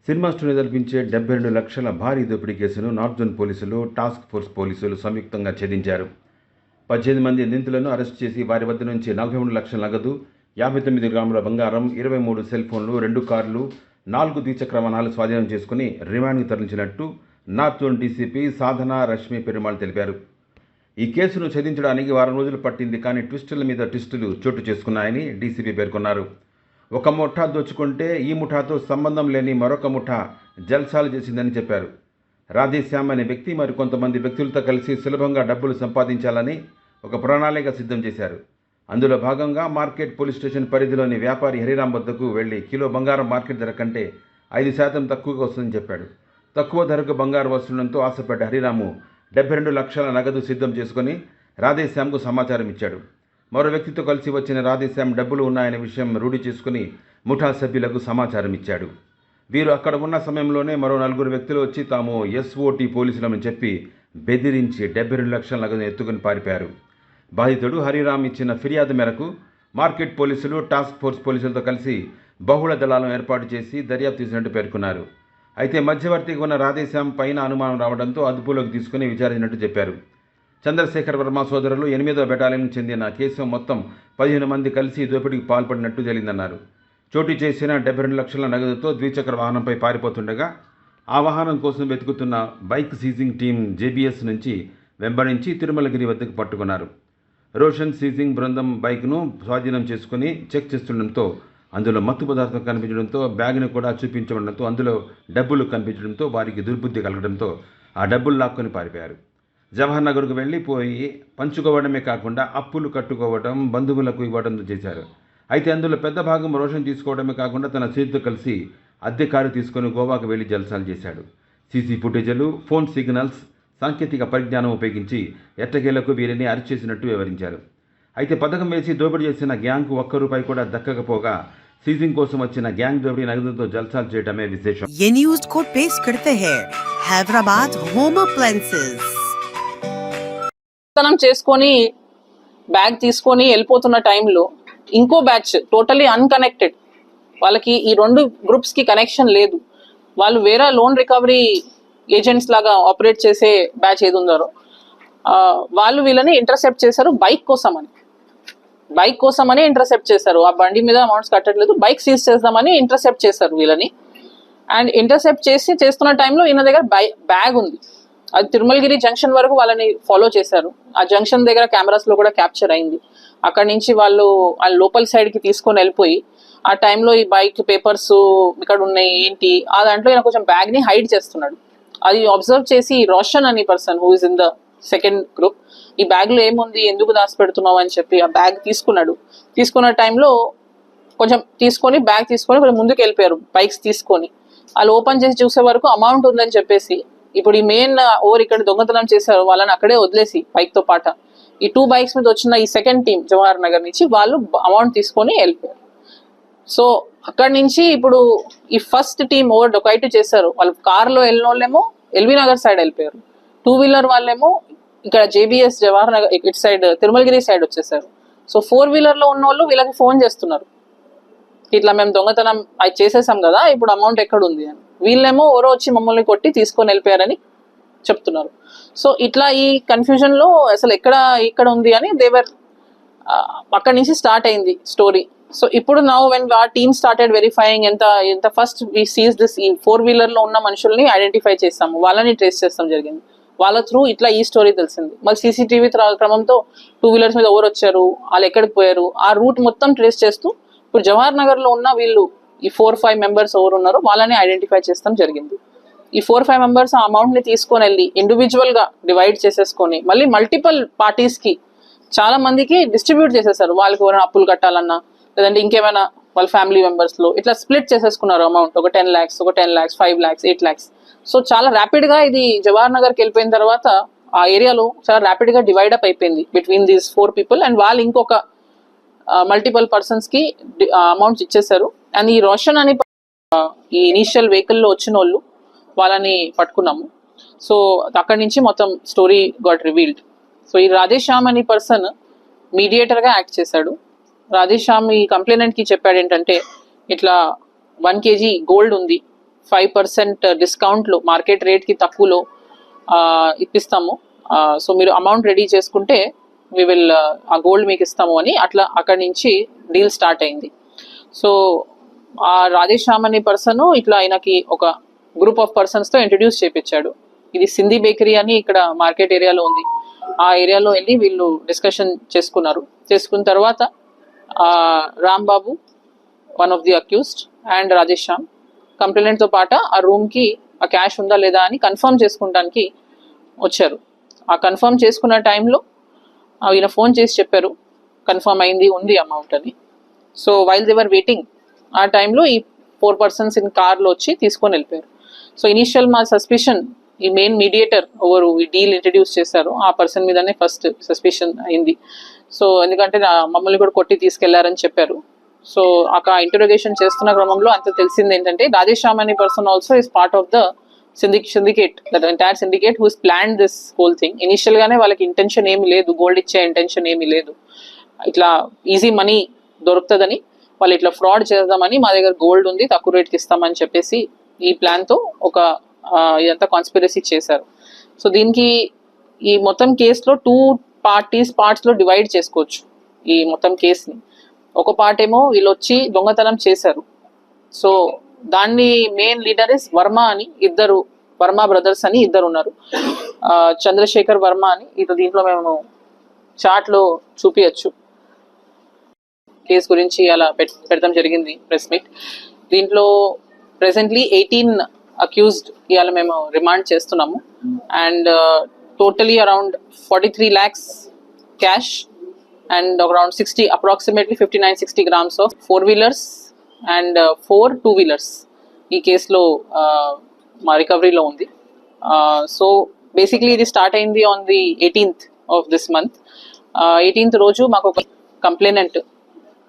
Cinema studio తలపించే 72 లక్షల భారీ దోపిడీ కేసును నార్త్ జోన్ పోలీసులు, టాస్క్ ఫోర్స్ పోలీసులు సంయుక్తంగా ఛేదించారు. 18 మంది నిందితులను అరెస్ట్ చేసి వారి వద్ద నుంచి 43 లక్షల నగదు, 59 గ్రాముల బంగారం, 23 సెల్ ఫోన్లు, 2 కార్లు, 4 ద్విచక్ర వాహనాలు స్వాధీనం చేసుకుని రిమాండ్కు తరలించినట్టు నార్త్ జోన్ డీసీపీ సాధన రష్మి పెరుమాళ్ తెలిపారు. ఈ కేసును ఛేదించడానికి వారం రోజులు పట్టింది, కానీ ట్విస్టుల మీద ట్విస్టులు చోటు చేసుకున్నాయని డీసీపీ పేర్కొన్నారు. ఒక ముఠా దోచుకుంటే ఈ ముఠాతో సంబంధం లేని మరొక ముఠా జల్సాలు చేసిందని చెప్పారు. రాధేశ్యామ్ అనే వ్యక్తి మరికొంతమంది వ్యక్తులతో కలిసి సులభంగా డబ్బులు సంపాదించాలని ఒక ప్రణాళిక సిద్ధం చేశారు. అందులో భాగంగా మార్కెట్ పోలీస్ స్టేషన్ పరిధిలోని వ్యాపారి హరిరామ్ వద్దకు వెళ్లి కిలో బంగారం మార్కెట్ ధర కంటే 5% తక్కువగా వస్తుందని చెప్పాడు. తక్కువ ధరకు బంగారు వస్తుండడంతో ఆశపడ్డ హరిరాము 72 లక్షల నగదు సిద్ధం చేసుకుని రాధేశ్యామ్కు సమాచారం ఇచ్చాడు. మరో వ్యక్తితో కలిసి వచ్చిన రాధేశ్యామ్ డబ్బులు ఉన్నాయనే విషయం రూఢి చేసుకుని ముఠా సభ్యులకు సమాచారం ఇచ్చాడు. వీరు అక్కడ ఉన్న సమయంలోనే మరో 4 వ్యక్తులు వచ్చి తాము ఎస్ఓటీ పోలీసులను చెప్పి బెదిరించి 72 లక్షల నగదును ఎత్తుకుని పారిపోయారు. బాధితుడు హరిరామ్ ఇచ్చిన ఫిర్యాదు మేరకు మార్కెట్ పోలీసులు, టాస్క్ ఫోర్స్ పోలీసులతో కలిసి బహుళ దళాలను ఏర్పాటు చేసి దర్యాప్తు చేసినట్టు పేర్కొన్నారు. అయితే మధ్యవర్తిగా ఉన్న రాధేశ్యామ్ పైన అనుమానం రావడంతో అదుపులోకి తీసుకుని విచారించినట్టు చెప్పారు. చంద్రశేఖర్ వర్మ సోదరులు 8వ బెటాలియన్కు చెందిన కేసు మొత్తం 15 మంది కలిసి దోపిడీకి పాల్పడినట్టు తెలిసిందన్నారు. చోటు చేసిన 72 లక్షల నగదుతో ద్విచక్ర వాహనంపై పారిపోతుండగా ఆ వాహనం కోసం వెతుకుతున్న బైక్ సీజింగ్ టీం జేబీఎస్ నుంచి వెంబడించి తిరుమలగిరి వద్దకు పట్టుకున్నారు. రోషన్ సీజింగ్ బృందం బైక్ను స్వాధీనం చేసుకుని చెక్ చేస్తుండడంతో అందులో మత్తు పదార్థం కనిపించడంతో బ్యాగ్ను కూడా చూపించడంతో అందులో డబ్బులు కనిపించడంతో వారికి దుర్బుద్ధి కలగడంతో ఆ డబ్బులు లాక్కొని పారిపోయారు. జవహర్ నగర్కు వెళ్ళిపోయి పంచుకోవడమే కాకుండా అప్పులు కట్టుకోవడం, బంధువులకు ఇవ్వడం చేశారు. అయితే అందులో పెద్ద భాగం రోషన్ తీసుకోవడమే కాకుండా తన చేతితో కలిసి అద్దె కారు తీసుకొని గోవాకు వెళ్లి జల్సాలు చేశాడు. సీసీ ఫుటేజీలు, ఫోన్ సిగ్నల్స్, సాంకేతిక పరిజ్ఞానం ఉపయోగించి ఎట్టకేలకు వీరిని అరెస్ట్ చేసినట్టు వివరించారు. అయితే పథకం వేసి దోపిడీ చేసిన గ్యాంగ్కు ₹1 కూడా దక్కకపోగా సీజింగ్ కోసం వచ్చిన గ్యాంగ్ దోపిడీ నగదుతో జల్సాలు చేయడమే విశేషం. ये न्यूज़ को पेश करते हैं हैदराबाद होम अप्लायंसेस। చేసుకొని బ్యాగ్ తీసుకొని వెళ్ళిపోతున్న టైంలో ఇంకో బ్యాచ్ టోటలీ అన్కనెక్టెడ్, వాళ్ళకి ఈ 2 గ్రూప్స్కి కనెక్షన్ లేదు, వాళ్ళు వేరే లోన్ రికవరీ ఏజెంట్స్ లాగా ఆపరేట్ చేసే బ్యాచ్ ఏది ఉందో వాళ్ళు వీళ్ళని ఇంటర్సెప్ట్ చేశారు. బైక్ కోసమని ఇంటర్సెప్ట్ చేశారు. ఆ బండి మీద అమౌంట్స్ కట్టట్లేదు, బైక్ సీజ్ చేద్దామని ఇంటర్సెప్ట్ చేశారు వీళ్ళని. అండ్ ఇంటర్సెప్ట్ చేస్తున్న టైంలో ఈయన దగ్గర బ్యాగ్ ఉంది. అది తిరుమలగిరి జంక్షన్ వరకు వాళ్ళని ఫాలో చేశారు. ఆ జంక్షన్ దగ్గర కెమెరాస్ లో కూడా క్యాప్చర్ అయింది. అక్కడ నుంచి వాళ్ళు లోపల సైడ్ కి తీసుకొని వెళ్ళిపోయి ఆ టైంలో ఈ బైక్ పేపర్స్ ఇక్కడ ఉన్నాయి ఏంటి ఆ దాంట్లో ఈయన కొంచెం బ్యాగ్ ని హైడ్ చేస్తున్నాడు. అది అబ్జర్వ్ చేసి రోషన్ అనే person who is in the second group ఈ బ్యాగ్ లో ఏముంది, ఎందుకు దాచిపెడుతున్నావు అని చెప్పి ఆ బ్యాగ్ తీసుకున్నాడు. తీసుకున్న టైంలో కొంచెం బ్యాగ్ తీసుకొని కొంచెం ముందుకు వెళ్ళిపోయారు బైక్స్ తీసుకొని. వాళ్ళు ఓపెన్ చేసి చూసే వరకు అమౌంట్ ఉందని చెప్పేసి ఇప్పుడు ఈ మెయిన్ ఓవర్ ఇక్కడ దొంగతనం చేశారు వాళ్ళని అక్కడే వదిలేసి బైక్ తో పాట ఈ 2 బైక్స్ మీద వచ్చిన ఈ సెకండ్ టీం జవహర్ నగర్ నుంచి వాళ్ళు అమౌంట్ తీసుకొని వెళ్ళిపోయారు. సో అక్కడి నుంచి ఇప్పుడు ఈ ఫస్ట్ టీం ఓవర్ డొకైట్ చేశారు. వాళ్ళు కార్లో వెళ్ళిన వాళ్ళేమో ఎల్బీ నగర్ సైడ్ వెళ్ళిపోయారు, 2 వీలర్ వాళ్ళేమో ఇక్కడ జేబీఎస్ జవహర్ నగర్ ఇటు సైడ్ తిరుమలగిరి సైడ్ వచ్చేసారు. సో 4 వీలర్ లో ఉన్న వాళ్ళు వీళ్ళకి ఫోన్ చేస్తున్నారు, ఇట్లా మేము దొంగతనం అది చేసేసాం కదా, ఇప్పుడు అమౌంట్ ఎక్కడ ఉంది అని. వీళ్ళేమో ఎవరో వచ్చి మమ్మల్ని కొట్టి తీసుకొని వెళ్ళిపోయారని చెప్తున్నారు. సో ఇట్లా ఈ కన్ఫ్యూజన్ లో అసలు ఎక్కడ ఉంది అని దేవర్ అక్కడి నుంచి స్టార్ట్ అయింది స్టోరీ. సో ఇప్పుడు నౌ వెన్ ఆ టీమ్ స్టార్టెడ్ వెరిఫైయింగ్ ఎంత ఫస్ట్ వి సీజ్ దిస్ ఈ 4 వీలర్ లో ఉన్న మనుషుల్ని ఐడెంటిఫై చేస్తాము, వాళ్ళని ట్రేస్ చేస్తాం జరిగింది. వాళ్ళ త్రూ ఇట్లా ఈ స్టోరీ తెలిసింది. మళ్ళీ సీసీటీవీ క్రమంతో 2 వీలర్స్ మీద ఎవరు వచ్చారు, వాళ్ళు ఎక్కడికి పోయారు, ఆ రూట్ మొత్తం ట్రేస్ చేస్తూ ఇప్పుడు జవహర్ నగర్ లో ఉన్న వీళ్ళు ఈ 4-5 మెంబర్స్ ఎవరు ఉన్నారో వాళ్ళని ఐడెంటిఫై చేస్తాం జరిగింది. ఈ 4-5 మెంబర్స్ ఆ అమౌంట్ ని తీసుకొని వెళ్ళి ఇండివిజువల్ గా డివైడ్ చేసేసుకొని మళ్ళీ మల్టిపుల్ పార్టీస్ కి చాలా మందికి డిస్ట్రిబ్యూట్ చేసేసారు. వాళ్ళకి ఎవరైనా అప్పులు కట్టాలన్నా లేదంటే ఇంకేమైనా వాళ్ళ ఫ్యామిలీ మెంబర్స్ లో ఇట్లా స్ప్లిట్ చేసేసుకున్నారు అమౌంట్. ఒక 10 lakhs, ఒక 10 lakhs, 5 lakhs, 8 lakhs. సో చాలా ర్యాపిడ్ గా ఇది జవహర్ నగర్కి వెళ్ళిపోయిన తర్వాత ఆ ఏరియాలో చాలా ర్యాపిడ్ గా డివైడ్ అప్ అయిపోయింది బిట్వీన్ దీస్ 4 people. అండ్ వాళ్ళు ఇంకొక మల్టిపుల్ పర్సన్స్ కి అమౌంట్స్ ఇచ్చేసారు. అండ్ ఈ రోషన్ అని ఈ ఇనీషియల్ వెహికల్ లో వచ్చిన వాళ్ళు వాళ్ళని పట్టుకున్నాము. సో అక్కడి నుంచి మొత్తం స్టోరీ గాట్ రివీల్డ్. సో ఈ రాధేశ్యామ్ అనే పర్సన్ మీడియేటర్ గా యాక్ట్ చేశాడు. రాధేశ్యామ్ ఈ కంప్లైనెంట్ కి చెప్పాడు ఏంటంటే ఇట్లా 1 kg గోల్డ్ ఉంది, 5% డిస్కౌంట్లో మార్కెట్ రేట్కి తక్కువలో ఇప్పిస్తాము. సో మీరు అమౌంట్ రెడీ చేసుకుంటే వి విల్ ఆ గోల్డ్ మీకు ఇస్తాము అని అట్లా అక్కడి నుంచి డీల్ స్టార్ట్ అయింది. సో ఆ రాజేష్ శ్యామ్ అనే పర్సన్ ఇట్లా ఆయనకి ఒక గ్రూప్ ఆఫ్ పర్సన్స్తో ఇంట్రడ్యూస్ చేయించాడు. ఇది సింధీ బేకరీ అని ఇక్కడ మార్కెట్ ఏరియాలో ఉంది. ఆ ఏరియాలో వెళ్ళి వీళ్ళు డిస్కషన్ చేసుకున్న తర్వాత Rambabu one of the accused and Rajesh Shyam కంప్లైంట్తో పాటు ఆ రూమ్కి ఆ క్యాష్ ఉందా లేదా అని కన్ఫర్మ్ చేసుకుంటానికి వచ్చారు. ఆ కన్ఫర్మ్ చేసుకున్న టైంలో ఈయన ఫోన్ చేసి చెప్పారు కన్ఫర్మ్ అయింది, ఉంది అమౌంట్ అని. సో వైల్ దేవర్ వెయిటింగ్ ఆ టైంలో ఈ 4 persons ఇన్ కార్లో వచ్చి తీసుకొని వెళ్ళిపోయారు. సో ఇనీషియల్ మా సస్పిషన్ ఈ మెయిన్ మీడియేటర్ ఎవరు ఈ డీల్ ఇంట్రడ్యూస్ చేశారు ఆ పర్సన్ మీదనే ఫస్ట్ సస్పిషన్ అయింది. సో ఎందుకంటే మమ్మల్ని కూడా కొట్టి తీసుకెళ్లారని చెప్పారు. సో అక్కడ ఇంటరోగేషన్ చేస్తున్న క్రమంలో అంత తెలిసింది ఏంటంటే రాజేష్ శ్యామ్ అనే person also is part of the syndicate, that entire syndicate who's planned this whole thing. Initial గానే వాళ్ళకి ఇంటెన్షన్ ఏమి లేదు, గోల్డ్ ఇచ్చే ఇంటెన్షన్ ఏమి లేదు, ఇట్లా ఈజీ మనీ దొరుకుతుందని వాళ్ళు ఇట్లా ఫ్రాడ్ చేద్దామని మా దగ్గర గోల్డ్ ఉంది తక్కువ రేట్కి ఇస్తామని చెప్పేసి ఈ ప్లాన్తో ఒక ఇదంతా కాన్స్పిరసీ చేశారు. సో దీనికి ఈ మొత్తం కేసులో 2 పార్ట్స్లో డివైడ్ చేసుకోవచ్చు ఈ మొత్తం కేసుని. ఒక పార్ట్ ఏమో వీళ్ళు వచ్చి దొంగతనం చేశారు. సో దాన్ని మెయిన్ లీడర్ ఇస్ వర్మ అని వర్మ బ్రదర్స్ అని ఇద్దరు ఉన్నారు. చంద్రశేఖర్ వర్మ అని దీంట్లో మేము చార్ట్లో చూపించచ్చు. కేసు గురించి అలా పెడతాం జరిగింది ప్రెస్ మీట్. దీంట్లో ప్రెసెంట్లీ 18 అక్యూజ్డ్ ఇవాళ మేము రిమాండ్ చేస్తున్నాము. And totally around 43 lakhs cash and around approximately 59-60 grams of 4-wheelers and 4 2-wheelers ఈ కేసులో మా రికవరీలో ఉంది. సో బేసిక్లీ ఇది స్టార్ట్ అయింది on the 18th of this month. 18th రోజు మాకు ఒక కంప్లైనెంట్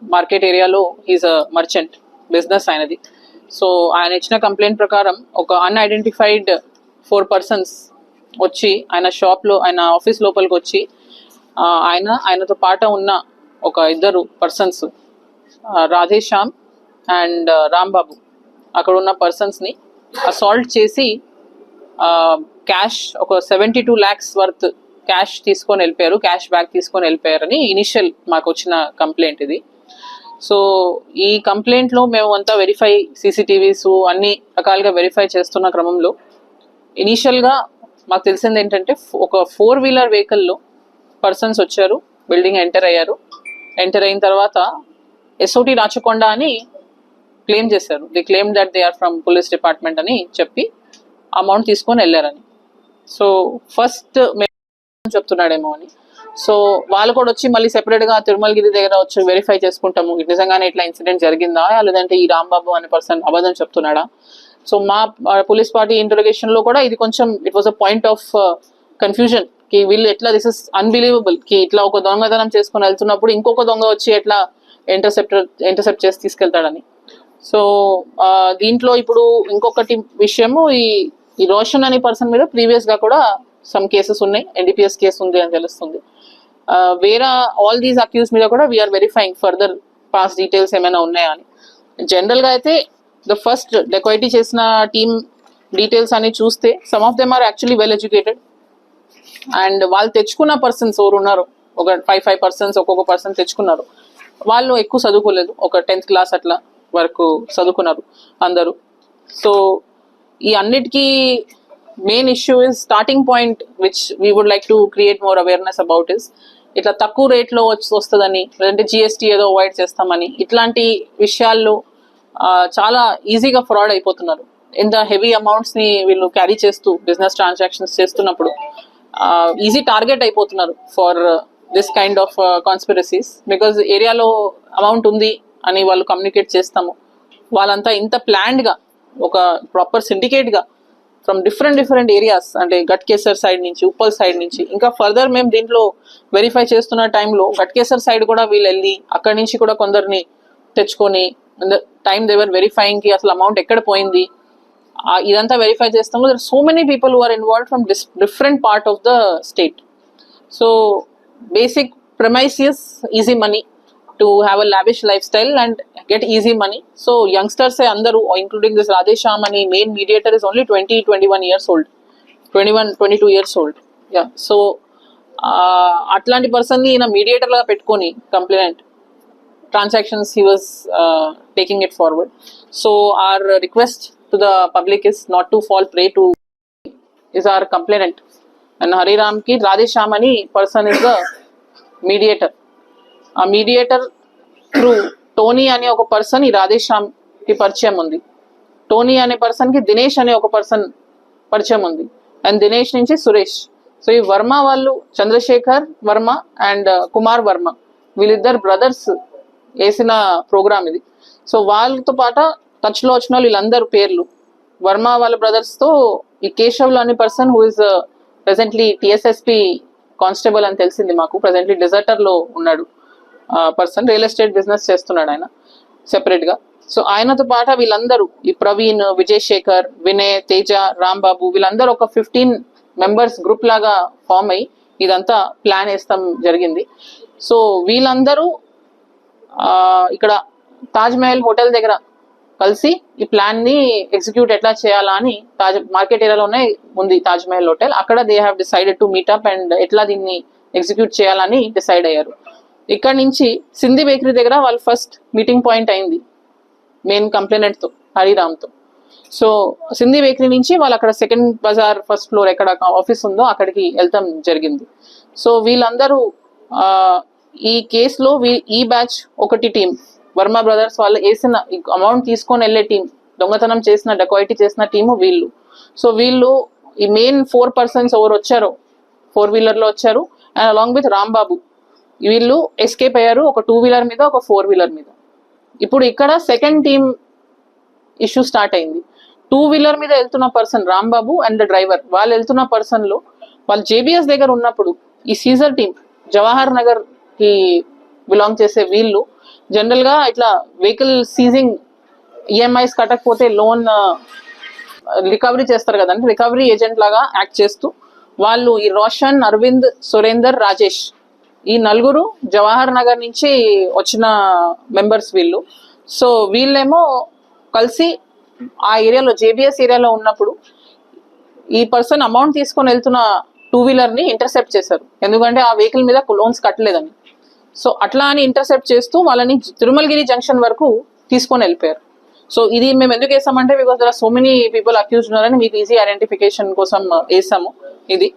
మార్కెట్ ఏరియాలో ఈజ్ అ మర్చెంట్, బిజినెస్ ఆయనది. సో ఆయన ఇచ్చిన కంప్లైంట్ ప్రకారం ఒక అన్ఐడెంటిఫైడ్ 4 persons వచ్చి ఆయన షాప్లో ఆయన ఆఫీస్ లోపలికి వచ్చి ఆయనతో పాటు ఉన్న ఒక 2 persons రాధేష్ శ్యామ్ అండ్ రాంబాబు అక్కడ ఉన్న పర్సన్స్ని అసాల్ట్ చేసి క్యాష్ ఒక 72 lakhs వర్త్ క్యాష్ తీసుకొని వెళ్ళిపోయారు, క్యాష్ బ్యాగ్ తీసుకొని వెళ్ళిపోయారని ఇనిషియల్ మాకు వచ్చిన కంప్లైంట్ ఇది. సో ఈ కంప్లైంట్లో మేము అంతా వెరిఫై CCTVs అన్ని రకాలుగా వెరిఫై చేస్తున్న క్రమంలో ఇనీషియల్గా మాకు తెలిసింది ఏంటంటే ఒక 4-wheeler వెహికల్లో పర్సన్స్ వచ్చారు, బిల్డింగ్ ఎంటర్ అయ్యారు. ఎంటర్ అయిన తర్వాత SOT రాచకొండ అని క్లెయిమ్ చేశారు. The claim that they are from police department అని చెప్పి అమౌంట్ తీసుకొని వెళ్ళారని. సో ఫస్ట్ మేము చెప్తున్నాడేమో అని. సో వాళ్ళు కూడా వచ్చి మళ్ళీ సెపరేట్గా తిరుమలగిరి దగ్గర వచ్చి వెరిఫై చేసుకుంటాము నిజంగానే ఇట్లా ఇన్సిడెంట్ జరిగిందా లేదంటే ఈ రాంబాబు అనే పర్సన్ అబద్ధం చెప్తున్నాడా. సో మా పోలీస్ పార్టీ ఇంటరోగేషన్లో కూడా ఇది కొంచెం it was a point of confusion కి వీళ్ళు ఎట్లా దిస్ ఇస్ అన్బిలీవబుల్ కి ఇట్లా ఒక దొంగతనం చేసుకుని వెళ్తున్నప్పుడు ఇంకొక దొంగ వచ్చి ఎట్లా ఇంటర్సెప్ట్ చేసి తీసుకెళ్తాడని. సో దీంట్లో ఇప్పుడు ఇంకొకటి విషయము ఈ రోషన్ అనే పర్సన్ మీద ప్రీవియస్ గా కూడా సమ్ కేసెస్ ఉన్నాయి, NDPS కేసు ఉంది అని తెలుస్తుంది. వేరే ఆల్ దీస్ అక్యూస్ మీద కూడా we are verifying further past details ఏమైనా ఉన్నాయా అని. జనరల్ గా అయితే ద ఫస్ట్ డెకాయిటీ చేసిన టీమ్ డీటెయిల్స్ అని చూస్తే some of them are actually well educated and వాళ్ళు తెచ్చుకున్న పర్సన్స్ ఎవరు ఉన్నారు ఒక 5 persons ఒక్కొక్క పర్సన్ తెచ్చుకున్నారు. వాళ్ళు ఎక్కువ చదువుకోలేదు, ఒక 10th class అట్లా వరకు చదువుకున్నారు అందరూ. సో ఈ అన్నిటికీ main issue is starting point which we would like to create more awareness about is ఇట్లా తక్కువ రేట్లో వస్తుందని లేదంటే GST ఏదో అవాయిడ్ చేస్తామని ఇట్లాంటి విషయాల్లో చాలా ఈజీగా ఫ్రాడ్ అయిపోతున్నారు. ఇంత హెవీ అమౌంట్స్ని వీళ్ళు క్యారీ చేస్తూ బిజినెస్ ట్రాన్సాక్షన్స్ చేస్తున్నప్పుడు ఈజీ టార్గెట్ అయిపోతున్నారు for this kind of conspiracies. Because ఏరియాలో అమౌంట్ ఉంది అని వాళ్ళు కమ్యూనికేట్ చేస్తాము, వాళ్ళంతా ఇంత ప్లాన్డ్గా ఒక ప్రాపర్ సిండికేట్గా ఫ్రమ్ డిఫరెంట్ ఏరియాస్ అంటే గట్కేసర్ సైడ్ నుంచి ఉప్పల్ సైడ్ నుంచి ఇంకా ఫర్దర్ మేము దీంట్లో వెరిఫై చేస్తున్న టైంలో గట్కేసర్ సైడ్ కూడా వీళ్ళు వెళ్ళి అక్కడి నుంచి కూడా కొందరిని తెచ్చుకొని టైం దేవర్ వెరిఫైయింగ్కి అసలు అమౌంట్ ఎక్కడ పోయింది ఇదంతా వెరిఫై చేస్తాము. There so many people who are involved from different part of the state. So basic premise is easy money to have a lavish lifestyle and get easy money. So youngsters say andaru, including this Rajesh Shamani, main mediator, is only 21 years old, 22 years old. Yeah, so అట్లాంటి person ని ఈయన mediator లాగా పెట్టుకొని complaint transactions he was taking it forward. So our request to the public is not to fall prey to is our complainant, and Hariram ki Rajesh Shamani person is the mediator. A mediator through Tony అనే ఒక person ఈ రాధేష్ శ్యామ్ కి పరిచయం ఉంది. Tony అనే person కి దినేష్ అనే ఒక పర్సన్ పరిచయం ఉంది, అండ్ దినేష్ నుంచి సురేష్. సో ఈ వర్మ వాళ్ళు చంద్రశేఖర్ వర్మ అండ్ కుమార్ వర్మ వీళ్ళిద్దరు బ్రదర్స్ వేసిన ప్రోగ్రామ్ ఇది. సో వాళ్ళతో పాటు టచ్ లో వచ్చిన వాళ్ళు వీళ్ళందరూ పేర్లు వర్మ వాళ్ళ బ్రదర్స్ తో ఈ కేశవ్ అనే person who is presently TSSP constable అని తెలిసింది మాకు. ప్రెసెంట్లీ డిజర్టర్ లో ఉన్నాడు పర్సన్, రియల్ ఎస్టేట్ బిజినెస్ చేస్తున్నాడు ఆయన సెపరేట్ గా. సో ఆయనతో పాటు వీళ్ళందరూ ఈ ప్రవీణ్, విజయ్ శేఖర్, వినయ్, తేజ, రాంబాబు వీళ్ళందరూ ఒక 15 మెంబర్స్ గ్రూప్ లాగా ఫామ్ అయ్యి ఇదంతా ప్లాన్ వేస్తాం జరిగింది. సో వీళ్ళందరూ ఇక్కడ తాజ్ మహల్ హోటల్ దగ్గర కలిసి ఈ ప్లాన్ ని ఎగ్జిక్యూట్ ఎట్లా చేయాలా అని మార్కెట్ ఏరియాలోనే ఉంది తాజ్ మహల్ హోటల్. అక్కడ they have decided to meetup and ఎట్లా దీన్ని ఎగ్జిక్యూట్ చేయాలని డిసైడ్ అయ్యారు. ఇక్కడ నుంచి సింధీ బేకరీ దగ్గర వాళ్ళు ఫస్ట్ మీటింగ్ పాయింట్ అయింది మెయిన్ కంప్లైనెంట్ తో, హరిరామ్తో. సో సింధీ బేకరీ నుంచి వాళ్ళు అక్కడ సెకండ్ బజార్ ఫస్ట్ ఫ్లోర్ ఎక్కడ ఆఫీస్ ఉందో అక్కడికి వెళ్తాం జరిగింది. సో వీళ్ళందరూ ఈ కేసులో ఈ బ్యాచ్ ఒకటి టీం, వర్మ బ్రదర్స్ వాళ్ళు వేసిన అమౌంట్ తీసుకొని వెళ్ళే టీం, దొంగతనం చేసిన డకాయిటీ చేసిన టీము వీళ్ళు. సో వీళ్ళు ఈ మెయిన్ 4 పర్సన్స్ ఎవరు వచ్చారో 4 వీలర్ లో వచ్చారు, అండ్ అలాంగ్ విత్ రాంబాబు వీళ్ళు ఎస్కేప్ అయ్యారు, ఒక 2 వీలర్ మీద ఒక 4 వీలర్ మీద. ఇప్పుడు ఇక్కడ సెకండ్ టీమ్ ఇష్యూ స్టార్ట్ అయింది. 2 వీలర్ మీద వెళ్తున్న పర్సన్ రాంబాబు అండ్ డ్రైవర్ వాళ్ళు వెళ్తున్న పర్సన్ లో వాళ్ళు జేబిఎస్ దగ్గర ఉన్నప్పుడు ఈ సీజర్ టీం జవహర్ నగర్ కి బిలాంగ్ చేసే వీళ్ళు జనరల్ గా ఇట్లా వెహికల్ సీజింగ్ ఈఎంఐస్ కట్టకపోతే లోన్ రికవరీ చేస్తారు కదండి, రికవరీ ఏజెంట్ లాగా యాక్ట్ చేస్తూ వాళ్ళు ఈ రోషన్, అరవింద్, సురేందర్, రాజేష్ ఈ 4 జవహర్ నగర్ నుంచి వచ్చిన మెంబర్స్ వీళ్ళు. సో వీళ్ళేమో కలిసి ఆ ఏరియాలో జేబిఎస్ ఏరియాలో ఉన్నప్పుడు ఈ పర్సన్ అమౌంట్ తీసుకొని వెళ్తున్న 2 వీలర్ ని ఇంటర్సెప్ట్ చేశారు, ఎందుకంటే ఆ వెహికల్ మీద లోన్స్ కట్టలేదని. సో అట్లా అని ఇంటర్సెప్ట్ చేస్తూ వాళ్ళని తిరుమలగిరి జంక్షన్ వరకు తీసుకొని వెళ్ళిపోయారు. సో ఇది మేము ఎందుకు వేసామంటే because there are so many people accused ఉన్నారని మీకు ఈజీ ఐడెంటిఫికేషన్ కోసం వేసాము ఇది.